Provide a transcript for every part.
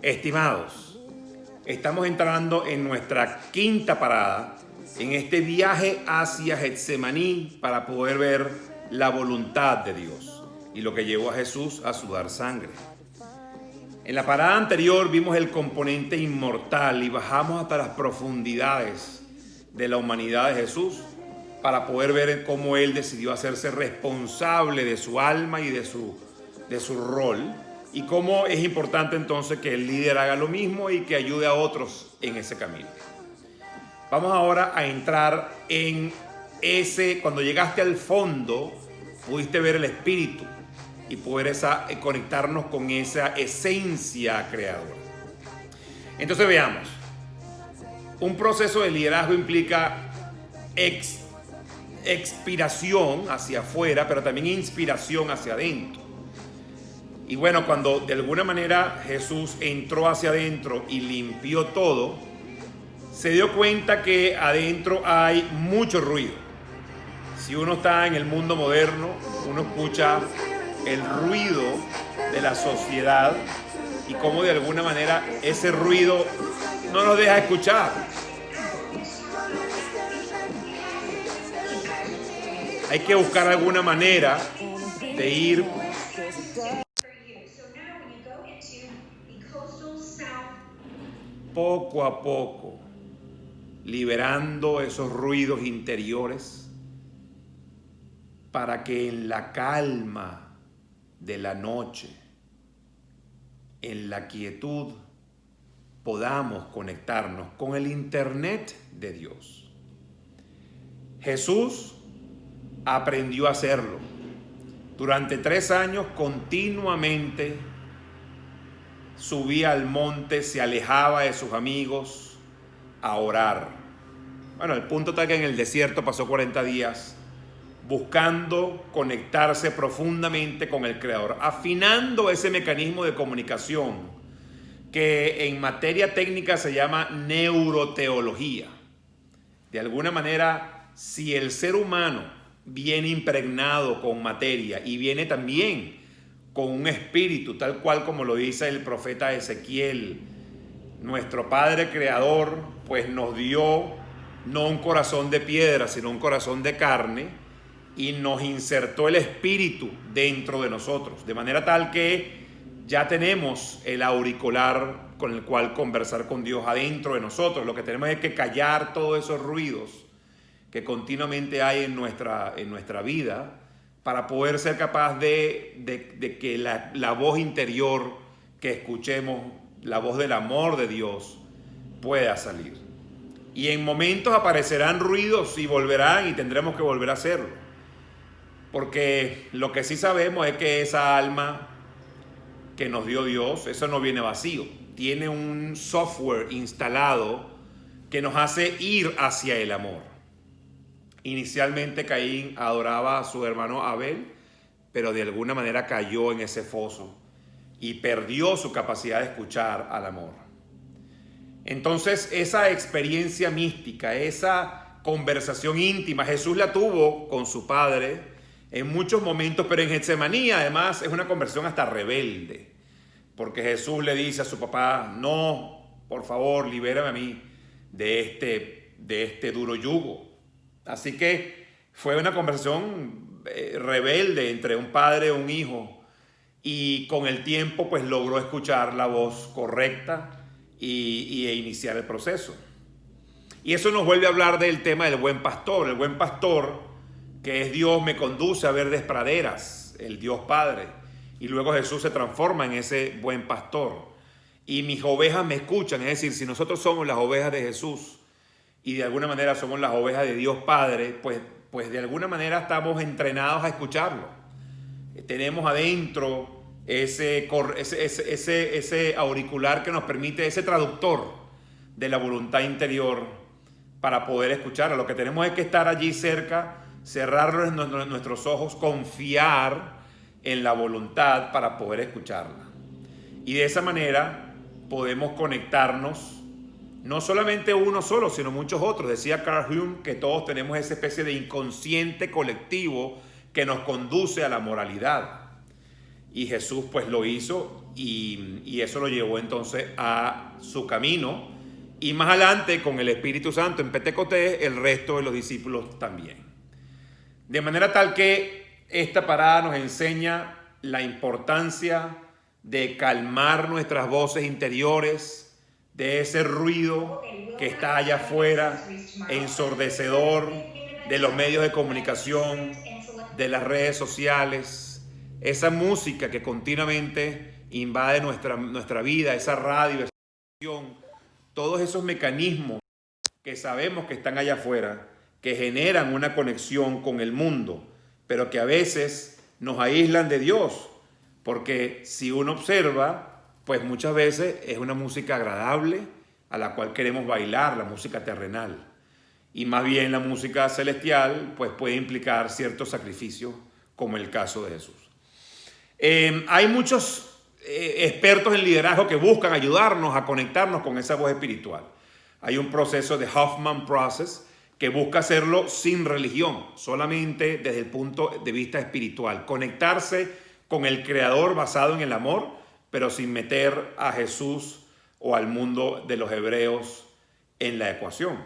Estimados, estamos entrando en nuestra quinta parada en este viaje hacia Getsemaní para poder ver la voluntad de Dios y lo que llevó a Jesús a sudar sangre. En la parada anterior vimos el componente inmortal y bajamos hasta las profundidades de la humanidad de Jesús para poder ver cómo Él decidió hacerse responsable de su alma y de su rol, y cómo es importante entonces que el líder haga lo mismo y que ayude a otros en ese camino. Vamos ahora a entrar en cuando llegaste al fondo, pudiste ver el Espíritu y poder conectarnos con esa esencia creadora. Entonces veamos, un proceso de liderazgo implica expiración hacia afuera, pero también inspiración hacia adentro. Y bueno, cuando de alguna manera Jesús entró hacia adentro y limpió todo, se dio cuenta que adentro hay mucho ruido. Si uno está en el mundo moderno, uno escucha el ruido de la sociedad y cómo de alguna manera ese ruido no nos deja escuchar. Hay que buscar alguna manera de ir poco a poco liberando esos ruidos interiores para que en la calma de la noche, en la quietud, podamos conectarnos con el internet de Dios. Jesús aprendió a hacerlo. Durante 3 años continuamente subía al monte, se alejaba de sus amigos a orar. Bueno, el punto está que en el desierto pasó 40 días buscando conectarse profundamente con el Creador, afinando ese mecanismo de comunicación que en materia técnica se llama neuroteología. De alguna manera, si el ser humano viene impregnado con materia y viene también con un espíritu, tal cual como lo dice el profeta Ezequiel, nuestro Padre Creador pues nos dio no un corazón de piedra, sino un corazón de carne, y nos insertó el espíritu dentro de nosotros, de manera tal que ya tenemos el auricular con el cual conversar con Dios adentro de nosotros. Lo que tenemos es que callar todos esos ruidos que continuamente hay en nuestra vida, para poder ser capaz de que la voz interior que escuchemos, la voz del amor de Dios, pueda salir. Y en momentos aparecerán ruidos y volverán, y tendremos que volver a hacerlo. Porque lo que sí sabemos es que esa alma que nos dio Dios, eso no viene vacío. Tiene un software instalado que nos hace ir hacia el amor. Inicialmente Caín adoraba a su hermano Abel, pero de alguna manera cayó en ese foso y perdió su capacidad de escuchar al amor. Entonces esa experiencia mística, esa conversación íntima, Jesús la tuvo con su Padre en muchos momentos, pero en Getsemaní además es una conversación hasta rebelde, porque Jesús le dice a su papá: no, por favor, libérame a mí de este duro yugo. Así que fue una conversación rebelde entre un padre y un hijo, y con el tiempo pues logró escuchar la voz correcta e iniciar el proceso. Y eso nos vuelve a hablar del tema del buen pastor. El buen pastor, que es Dios, me conduce a verdes praderas, el Dios Padre. Y luego Jesús se transforma en ese buen pastor. Y mis ovejas me escuchan, es decir, si nosotros somos las ovejas de Jesús, y de alguna manera somos las ovejas de Dios Padre, pues de alguna manera estamos entrenados a escucharlo. Tenemos adentro ese auricular que nos permite, ese traductor de la voluntad interior para poder escucharlo. Lo que tenemos es que estar allí cerca, cerrar nuestros ojos, confiar en la voluntad para poder escucharla. Y de esa manera podemos conectarnos. No solamente uno solo, sino muchos otros. Decía Carl Jung que todos tenemos esa especie de inconsciente colectivo que nos conduce a la moralidad. Y Jesús pues lo hizo y eso lo llevó entonces a su camino. Y más adelante, con el Espíritu Santo en Pentecostés, el resto de los discípulos también. De manera tal que esta parada nos enseña la importancia de calmar nuestras voces interiores, de ese ruido que está allá afuera, ensordecedor, de los medios de comunicación, de las redes sociales, esa música que continuamente invade nuestra vida, esa radio, esa televisión, todos esos mecanismos que sabemos que están allá afuera, que generan una conexión con el mundo, pero que a veces nos aíslan de Dios, porque si uno observa, pues muchas veces es una música agradable a la cual queremos bailar, la música terrenal, y más bien la música celestial pues puede implicar ciertos sacrificios, como el caso de Jesús. Hay muchos expertos en liderazgo que buscan ayudarnos a conectarnos con esa voz espiritual. Hay un proceso de Hoffman Process que busca hacerlo sin religión, solamente desde el punto de vista espiritual, conectarse con el Creador basado en el amor, pero sin meter a Jesús o al mundo de los hebreos en la ecuación.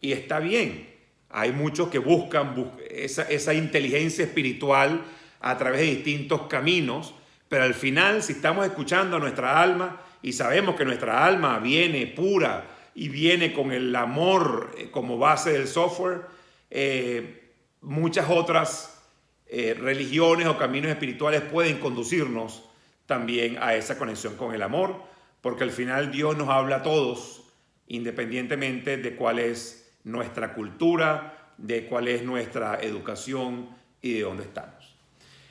Y está bien, hay muchos que buscan esa inteligencia espiritual a través de distintos caminos, pero al final, si estamos escuchando a nuestra alma y sabemos que nuestra alma viene pura y viene con el amor como base del software, muchas otras religiones o caminos espirituales pueden conducirnos también a esa conexión con el amor, porque al final Dios nos habla a todos, independientemente de cuál es nuestra cultura, de cuál es nuestra educación y de dónde estamos.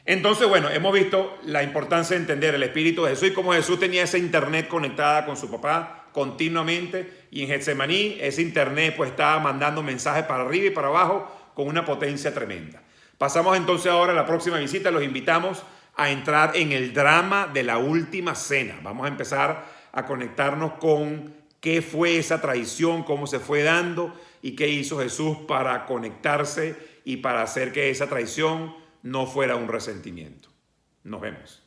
Entonces, bueno, hemos visto la importancia de entender el Espíritu de Jesús y cómo Jesús tenía esa internet conectada con su papá continuamente, y en Getsemaní ese internet pues estaba mandando mensajes para arriba y para abajo con una potencia tremenda. Pasamos entonces ahora a la próxima visita. Los invitamos a entrar en el drama de la última cena. Vamos a empezar a conectarnos con qué fue esa traición, cómo se fue dando y qué hizo Jesús para conectarse y para hacer que esa traición no fuera un resentimiento. Nos vemos.